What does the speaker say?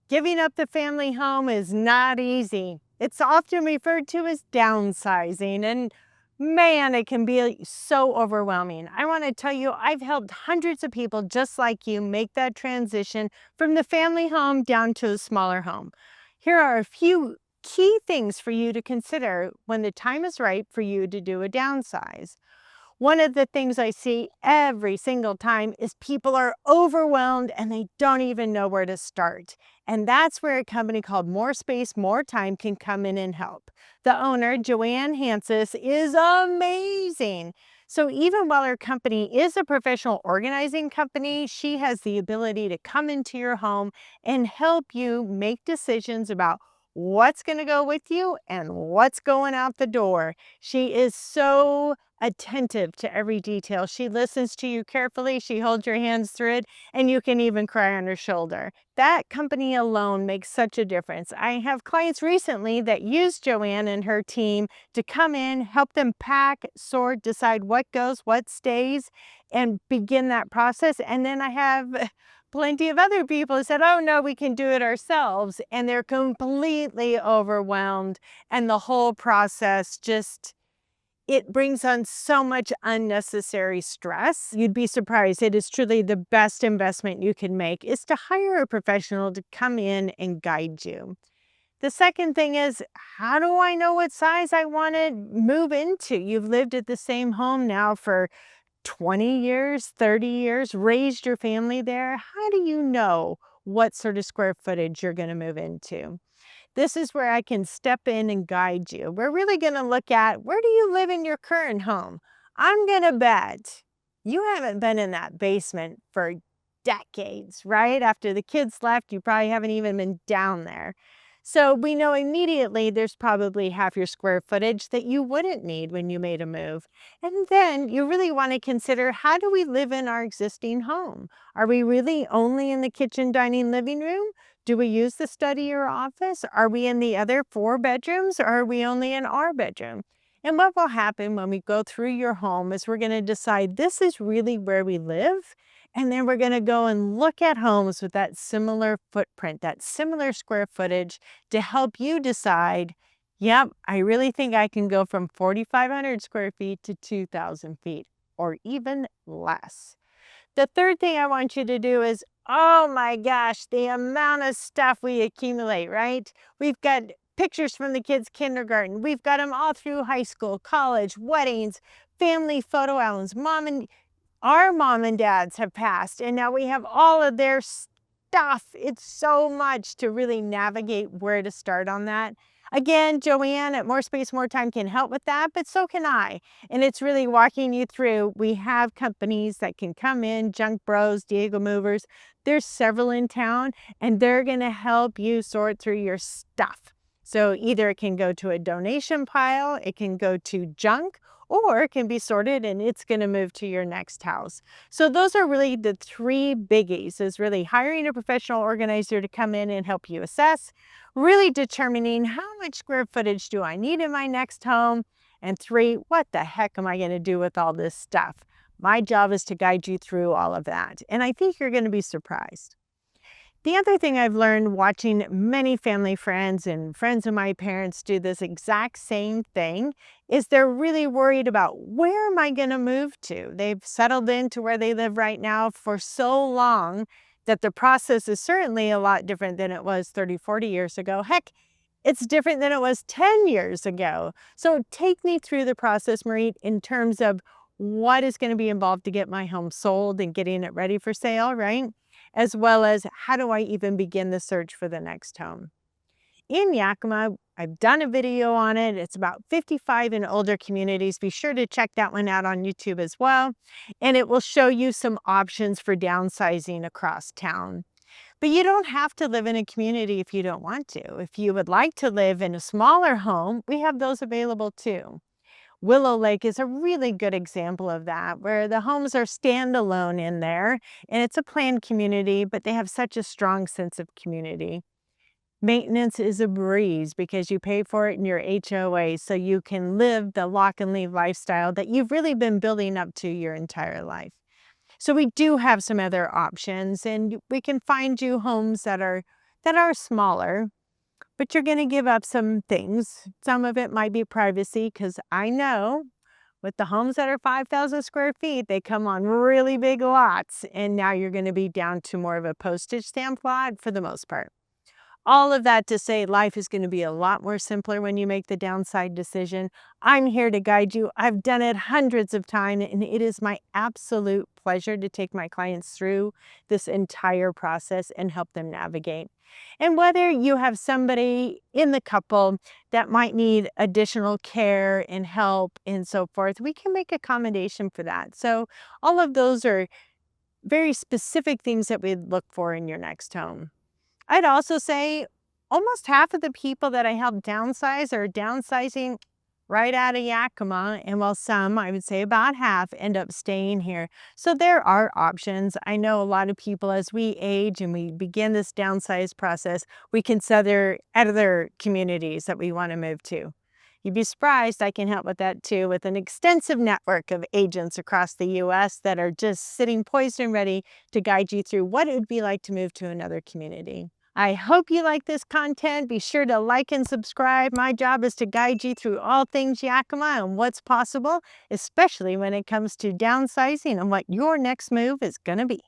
Giving up the family home is not easy. It's often referred to as downsizing, and man, it can be so overwhelming. I want to tell you, I've helped hundreds of people just like you make that transition from the family home down to a smaller home. Here are a few key things for you to consider when the time is right for you to do a downsize. One of the things I see every single time is people are overwhelmed and they don't even know where to start. And that's where a company called More Space, More Time can come in and help. The owner, Joanne Hansis, is amazing. So even while her company is a professional organizing company, she has the ability to come into your home and help you make decisions about what's going to go with you and what's going out the door. She is so attentive to every detail. She listens to you carefully. She holds your hands through it, and you can even cry on her shoulder. That company alone makes such a difference. I have clients recently that use Joanne and her team to come in, help them pack, sort, decide what goes, what stays, and begin that process. And then I have plenty of other people who said, oh no, we can do it ourselves. And they're completely overwhelmed. And the whole process just, it brings on so much unnecessary stress. You'd be surprised. It is truly the best investment you can make is to hire a professional to come in and guide you. The second thing is, how do I know what size I want to move into? You've lived at the same home now for 20 years, 30 years, raised your family there. How do you know what sort of square footage you're going to move into? This is where I can step in and guide you. We're really going to look at, where do you live in your current home? I'm going to bet you haven't been in that basement for decades, right? After the kids left, you probably haven't even been down there. So we know immediately there's probably half your square footage that you wouldn't need when you made a move. And then you really want to consider, how do we live in our existing home? Are we really only in the kitchen, dining, living room? Do we use the study or office? Are we in the other 4 bedrooms, or are we only in our bedroom? And what will happen when we go through your home is we're going to decide this is really where we live. And then we're going to go and look at homes with that similar footprint, that similar square footage to help you decide, yep, I really think I can go from 4,500 square feet to 2,000 feet or even less. The third thing I want you to do is, oh my gosh, the amount of stuff we accumulate, right? We've got pictures from the kids' kindergarten. We've got them all through high school, college, weddings, family photo albums. Our mom and dads have passed, and now we have all of their stuff. It's so much to really navigate where to start on that. Again, Joanne at More Space, More Time can help with that, but so can I. And it's really walking you through. We have companies that can come in, Junk Bros, Diego Movers. There's several in town, and they're going to help you sort through your stuff. So either it can go to a donation pile, it can go to junk, or it can be sorted and it's going to move to your next house. So those are really the 3 biggies, is really hiring a professional organizer to come in and help you assess, really determining how much square footage do I need in my next home, and 3, what the heck am I going to do with all this stuff? My job is to guide you through all of that. And I think you're going to be surprised. The other thing I've learned watching many family friends and friends of my parents do this exact same thing is they're really worried about, where am I going to move to? They've settled into where they live right now for so long that the process is certainly a lot different than it was 30, 40 years ago. Heck, it's different than it was 10 years ago. So take me through the process, Marie, in terms of what is going to be involved to get my home sold and getting it ready for sale, right? As well as, how do I even begin the search for the next home? In Yakima, I've done a video on it. It's about 55 and older communities. Be sure to check that one out on YouTube as well. And it will show you some options for downsizing across town. But you don't have to live in a community if you don't want to. If you would like to live in a smaller home, we have those available too. Willow Lake is a really good example of that, where the homes are standalone in there, and it's a planned community, but they have such a strong sense of community. Maintenance is a breeze because you pay for it in your HOA, so you can live the lock and leave lifestyle that you've really been building up to your entire life. So we do have some other options, and we can find you homes that are that are smaller, but you're going to give up some things. Some of it might be privacy, because I know with the homes that are 5,000 square feet, they come on really big lots, and now you're going to be down to more of a postage stamp lot for the most part. All of that to say, life is going to be a lot more simpler when you make the downside decision. I'm here to guide you. I've done it hundreds of times, and it is my absolute pleasure to take my clients through this entire process and help them navigate. And whether you have somebody in the couple that might need additional care and help and so forth, we can make accommodation for that. So all of those are very specific things that we'd look for in your next home. I'd also say almost half of the people that I help downsize are downsizing right out of Yakima, and while some, I would say about half, end up staying here. So there are options. I know a lot of people, as we age and we begin this downsize process, we consider other communities that we want to move to. You'd be surprised, I can help with that too, with an extensive network of agents across the US that are just sitting poised and ready to guide you through what it would be like to move to another community. I hope you like this content. Be sure to like and subscribe. My job is to guide you through all things Yakima and what's possible, especially when it comes to downsizing and what your next move is going to be.